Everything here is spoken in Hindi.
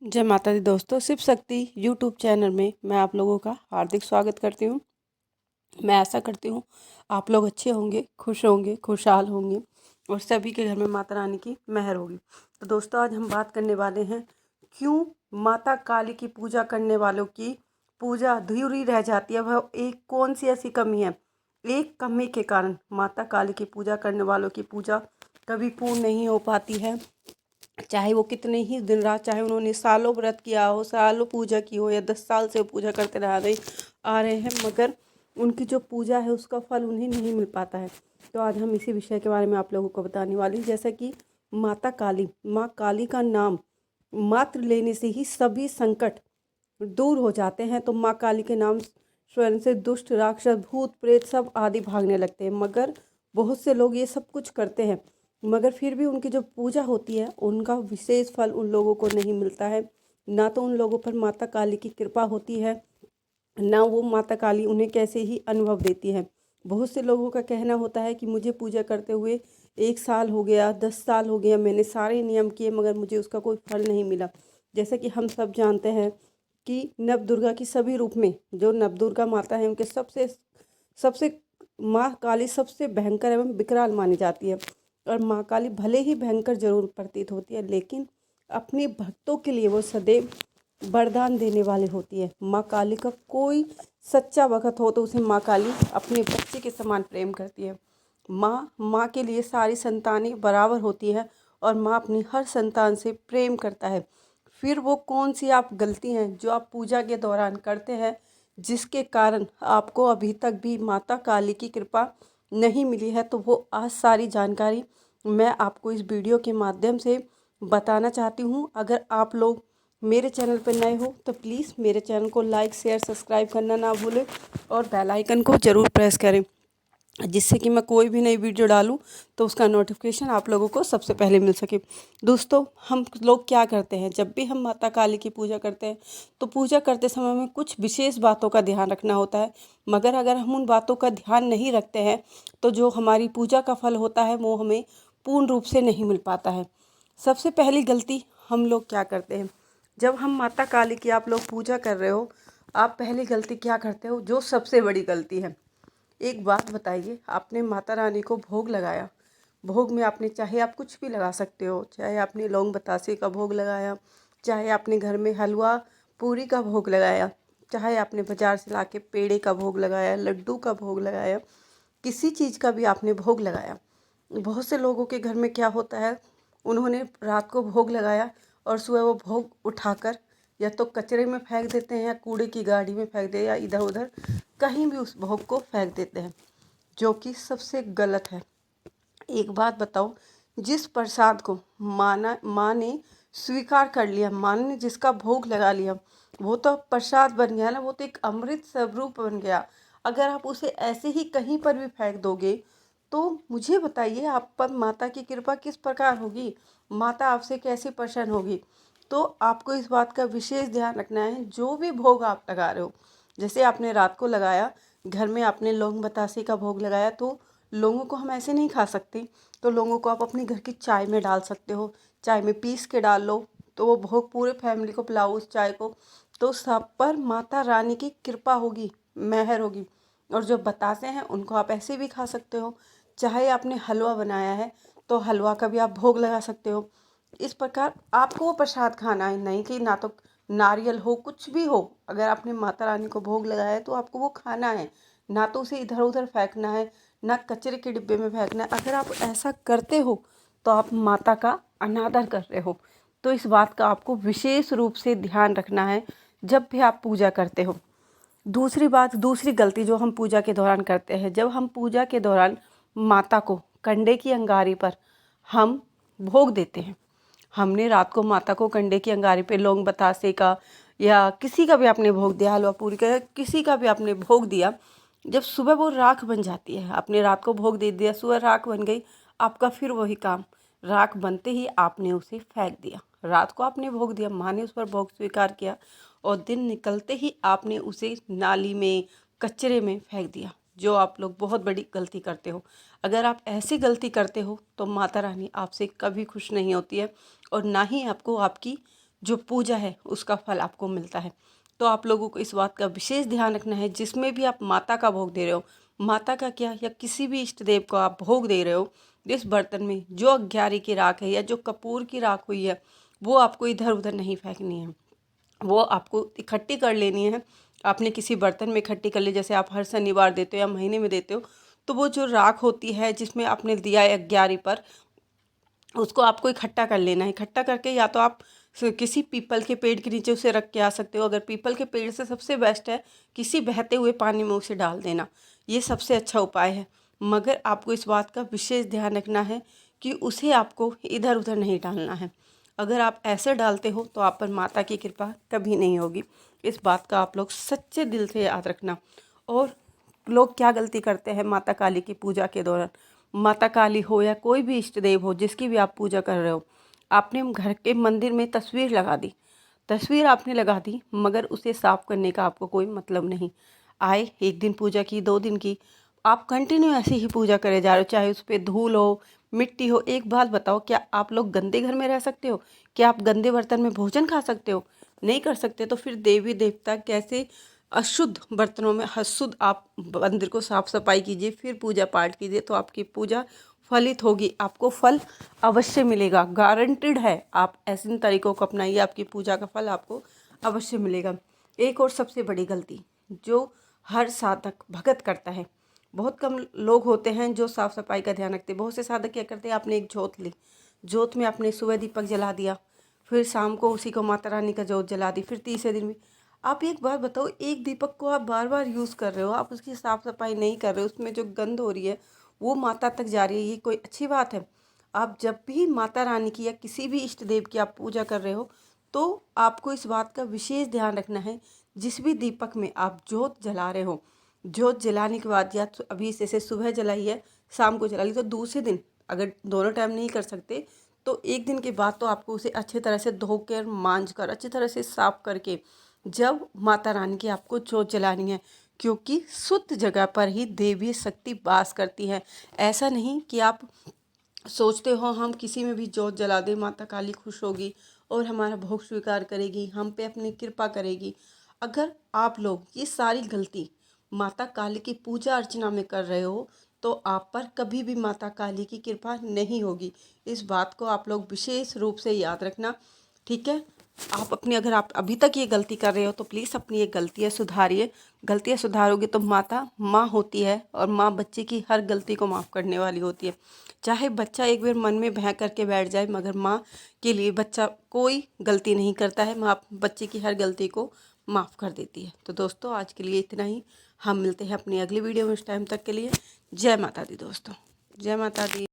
जय माता दी दोस्तों, शिव शक्ति यूट्यूब चैनल में मैं आप लोगों का हार्दिक स्वागत करती हूँ। मैं आशा करती हूँ आप लोग अच्छे होंगे, खुश होंगे, खुशहाल होंगे और सभी के घर में माता रानी की मेहर होगी। तो दोस्तों, आज हम बात करने वाले हैं क्यों माता काली की पूजा करने वालों की पूजा अधूरी रह जाती है। वह एक कौन सी ऐसी कमी है, एक कमी के कारण माता काली की पूजा करने वालों की पूजा कभी पूर्ण नहीं हो पाती है। चाहे वो कितने ही दिन रात, चाहे उन्होंने सालों व्रत किया हो, सालों पूजा की हो या 10 साल से पूजा करते आ रहे हैं, मगर उनकी जो पूजा है उसका फल उन्हें नहीं मिल पाता है। तो आज हम इसी विषय के बारे में आप लोगों को बताने वाले हैं। जैसा कि माता काली, माँ काली का नाम मात्र लेने से ही सभी संकट दूर हो जाते हैं। तो माँ काली के नाम स्वयं से दुष्ट राक्षस, भूत प्रेत सब आदि भागने लगते हैं। मगर बहुत से लोग ये सब कुछ करते हैं, मगर फिर भी उनकी जो पूजा होती है उनका विशेष फल उन लोगों को नहीं मिलता है। ना तो उन लोगों पर माता काली की कृपा होती है, ना वो माता काली उन्हें कैसे ही अनुभव देती है। बहुत से लोगों का कहना होता है कि मुझे पूजा करते हुए 1 साल हो गया, 10 साल हो गया, मैंने सारे नियम किए मगर मुझे उसका कोई फल नहीं मिला। जैसा कि हम सब जानते हैं कि नव दुर्गा की सभी रूप में जो नव दुर्गा माता है उनके सबसे सबसे माँ काली सबसे भयंकर एवं विकराल मानी जाती है। और माँ काली भले ही भयंकर जरूर प्रतीत होती है, लेकिन अपने भक्तों के लिए वो सदैव वरदान देने वाली होती है। माँ काली का कोई सच्चा भक्त हो तो उसे माँ काली अपने बच्चे के समान प्रेम करती है। माँ के लिए सारी संतानें बराबर होती है और माँ अपनी हर संतान से प्रेम करता है। फिर वो कौन सी आप गलती हैं जो आप पूजा के दौरान करते हैं, जिसके कारण आपको अभी तक भी माता काली की कृपा नहीं मिली है, तो वो आज सारी जानकारी मैं आपको इस वीडियो के माध्यम से बताना चाहती हूँ। अगर आप लोग मेरे चैनल पर नए हो तो प्लीज़ मेरे चैनल को लाइक, शेयर, सब्सक्राइब करना ना भूलें और बेल आइकन को ज़रूर प्रेस करें, जिससे कि मैं कोई भी नई वीडियो डालूं तो उसका नोटिफिकेशन आप लोगों को सबसे पहले मिल सके। दोस्तों, हम लोग क्या करते हैं, जब भी हम माता काली की पूजा करते हैं तो पूजा करते समय में कुछ विशेष बातों का ध्यान रखना होता है। मगर अगर हम उन बातों का ध्यान नहीं रखते हैं तो जो हमारी पूजा का फल होता है वो हमें पूर्ण रूप से नहीं मिल पाता है। सबसे पहली गलती हम लोग क्या करते हैं, जब हम माता काली की आप लोग पूजा कर रहे हो, आप पहली गलती क्या करते हो, जो सबसे बड़ी गलती है। एक बात बताइए, आपने माता रानी को भोग लगाया, भोग में आपने चाहे आप कुछ भी लगा सकते हो, चाहे आपने लौंग बतासे का भोग लगाया, चाहे आपने घर में हलवा पूरी का भोग लगाया, चाहे आपने बाजार से लाके पेड़े का भोग लगाया, लड्डू का भोग लगाया, किसी चीज़ का भी आपने भोग लगाया। बहुत से लोगों के घर में क्या होता है, उन्होंने रात को भोग लगाया और सुबह वो भोग उठाकर या तो कचरे में फेंक देते हैं या कूड़े की गाड़ी में फेंक दे या इधर उधर कहीं भी उस भोग को फेंक देते हैं, जो कि सबसे गलत है। एक बात बताओ, जिस प्रसाद को माँ ने स्वीकार कर लिया, माँ ने जिसका भोग लगा लिया, वो तो प्रसाद बन गया ना, वो तो एक अमृत स्वरूप बन गया। अगर आप उसे ऐसे ही कहीं पर भी फेंक दोगे तो मुझे बताइए आप पर माता की कृपा किस प्रकार होगी, माता आपसे कैसे प्रसन्न होगी। तो आपको इस बात का विशेष ध्यान रखना है, जो भी भोग आप लगा रहे हो, जैसे आपने रात को लगाया, घर में आपने लौंग बतासे का भोग लगाया, तो लौंगों को हम ऐसे नहीं खा सकते, तो लौंगों को आप अपनी घर की चाय में डाल सकते हो, चाय में पीस के डाल लो, तो वो भोग पूरे फैमिली को पिलाओ उस चाय को, तो सब पर माता रानी की कृपा होगी, मेहर होगी। और जो बतासे हैं उनको आप ऐसे भी खा सकते हो, चाहे आपने हलवा बनाया है तो हलवा का भी आप भोग लगा सकते हो। इस प्रकार आपको वो प्रसाद खाना है, नहीं कि ना तो नारियल हो, कुछ भी हो, अगर आपने माता रानी को भोग लगाया है तो आपको वो खाना है, ना तो उसे इधर उधर फेंकना है, ना कचरे के डिब्बे में फेंकना है। अगर आप ऐसा करते हो तो आप माता का अनादर कर रहे हो। तो इस बात का आपको विशेष रूप से ध्यान रखना है जब भी आप पूजा करते हो। दूसरी बात, दूसरी गलती जो हम पूजा के दौरान करते हैं, जब हम पूजा के दौरान माता को कंडे की अंगारी पर हम भोग देते हैं, हमने रात को माता को कंडे की अंगारी पे लौंग बतासे का या किसी का भी आपने भोग दिया, हलवा पूरी का किसी का भी आपने भोग दिया, जब सुबह वो राख बन जाती है, आपने रात को भोग दे दिया, सुबह राख बन गई, आपका फिर वही काम, राख बनते ही आपने उसे फेंक दिया। रात को आपने भोग दिया, माँ ने उस पर भोग स्वीकार किया और दिन निकलते ही आपने उसे नाली में, कचरे में फेंक दिया, जो आप लोग बहुत बड़ी गलती करते हो। अगर आप ऐसी गलती करते हो तो माता रानी आपसे कभी खुश नहीं होती है और ना ही आपको आपकी जो पूजा है उसका फल आपको मिलता है। तो आप लोगों को इस बात का विशेष ध्यान रखना है, जिसमें भी आप माता का भोग दे रहे हो, माता का क्या या किसी भी इष्ट देव को आप भोग दे रहे हो, इस बर्तन में जो अग्यारी की राख है या जो कपूर की राख हुई है वो आपको इधर उधर नहीं फेंकनी है, वो आपको इकट्ठी कर लेनी है। आपने किसी बर्तन में इकट्ठी कर ली, जैसे आप हर शनिवार देते हो या महीने में देते हो, तो वो जो राख होती है जिसमें आपने दिया है अग्यारी पर, उसको आपको इकट्ठा कर लेना है। इकट्ठा करके या तो आप किसी पीपल के पेड़ के नीचे उसे रख के आ सकते हो। अगर पीपल के पेड़ से सबसे बेस्ट है किसी बहते हुए पानी में उसे डाल देना, ये सबसे अच्छा उपाय है। मगर आपको इस बात का विशेष ध्यान रखना है कि उसे आपको इधर उधर नहीं डालना है। अगर आप ऐसे डालते हो तो आप पर माता की कृपा कभी नहीं होगी। इस बात का आप लोग सच्चे दिल से याद रखना। और लोग क्या गलती करते हैं माता काली की पूजा के दौरान, माता काली हो या कोई भी इष्ट देव हो जिसकी भी आप पूजा कर रहे हो, आपने घर के मंदिर में तस्वीर लगा दी, तस्वीर आपने लगा दी, मगर उसे साफ करने का आपको कोई मतलब नहीं। आए एक दिन पूजा की, 2 दिन की, आप कंटिन्यू ऐसे ही पूजा करे जा रहे हो, चाहे उस पर धूल हो मिट्टी हो। एक बात बताओ, क्या आप लोग गंदे घर में रह सकते हो? क्या आप गंदे बर्तन में भोजन खा सकते हो? नहीं कर सकते। तो फिर देवी देवता कैसे अशुद्ध बर्तनों में अशुद्ध आप मंदिर को साफ सफाई कीजिए, फिर पूजा पाठ कीजिए, तो आपकी पूजा फलित होगी, आपको फल अवश्य मिलेगा, गारंटेड है। आप ऐसे तरीकों को अपनाइए, आपकी पूजा का फल आपको अवश्य मिलेगा। एक और सबसे बड़ी गलती जो हर साधक भगत करता है, बहुत कम लोग होते हैं जो साफ़ सफाई का ध्यान रखते हैं। बहुत से साधक क्या करते हैं, आपने एक जोत ली, जोत में आपने सुबह दीपक जला दिया, फिर शाम को उसी को माता रानी का जोत जला दी, फिर तीसरे दिन भी। आप एक बात बताओ, एक दीपक को आप बार बार यूज़ कर रहे हो, आप उसकी साफ़ सफाई नहीं कर रहे हो, उसमें जो गंध हो रही है वो माता तक जा रही है, ये कोई अच्छी बात है? आप जब भी माता रानी की या किसी भी इष्ट देव की आप पूजा कर रहे हो, तो आपको इस बात का विशेष ध्यान रखना है, जिस भी दीपक में आप जोत जला रहे हो, जोत जलाने के बाद या तो अभी जैसे सुबह जलाई है, शाम को जला ली, तो दूसरे दिन अगर दोनों टाइम नहीं कर सकते तो एक दिन के बाद तो आपको उसे अच्छी तरह से धो कर मांझ कर अच्छी तरह से साफ करके जब माता रानी की आपको जोत जलानी है, क्योंकि शुद्ध जगह पर ही देवी शक्ति वास करती है। ऐसा नहीं कि आप सोचते हो हम किसी में भी जोत जला दें माता काली खुश होगी और हमारा भोग स्वीकार करेगी, हम पे अपनी कृपा करेगी। अगर आप लोग ये सारी गलती माता काली की पूजा अर्चना में कर रहे हो तो आप पर कभी भी माता काली की कृपा नहीं होगी। इस बात को आप लोग विशेष रूप से याद रखना, ठीक है? आप अपनी, अगर आप अभी तक ये गलती कर रहे हो तो प्लीज़ अपनी ये गलतियाँ सुधारिए। गलतियाँ सुधारोगे तो माता माँ होती है और माँ बच्चे की हर गलती को माफ़ करने वाली होती है। चाहे बच्चा एक बार मन में भय करके बैठ जाए, मगर माँ के लिए बच्चा कोई गलती नहीं करता है, माँ बच्चे की हर गलती को माफ़ कर देती है। तो दोस्तों आज के लिए इतना ही, हम मिलते हैं अपनी अगली वीडियो में। उस टाइम तक के लिए जय माता दी दोस्तों, जय माता दी।